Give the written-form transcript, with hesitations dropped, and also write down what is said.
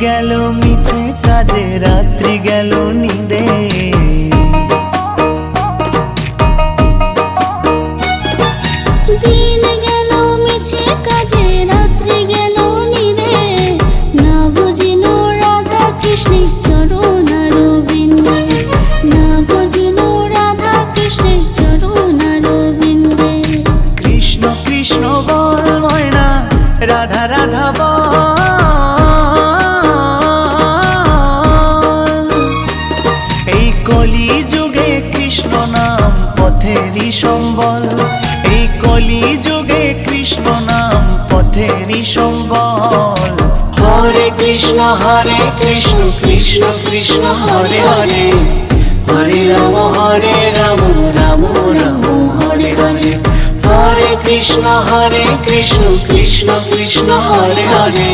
গেল মিছে কাজে, রাত্রি গেল নিদে। দিন গেল মিছে কাজে, রাত্রি গেল নিদে। না বুঝিল রাধা কৃষ্ণের চরণ আরবিন্দে, না বুঝিল রাধা কৃষ্ণের চরণ আরবিন্দে। কৃষ্ণ কৃষ্ণ বল ময়না, রাধা রাধা বল। এই কলি যুগে কৃষ্ণ নাম পথেরই সম্বল, এই কলি যুগে কৃষ্ণ নাম পথেরই সম্বল। হরে কৃষ্ণ কৃষ্ণ কৃষ্ণ হরে হরে, হরে রাম রাম রাম হরে হরে। হরে কৃষ্ণ কৃষ্ণ কৃষ্ণ হরে হরে।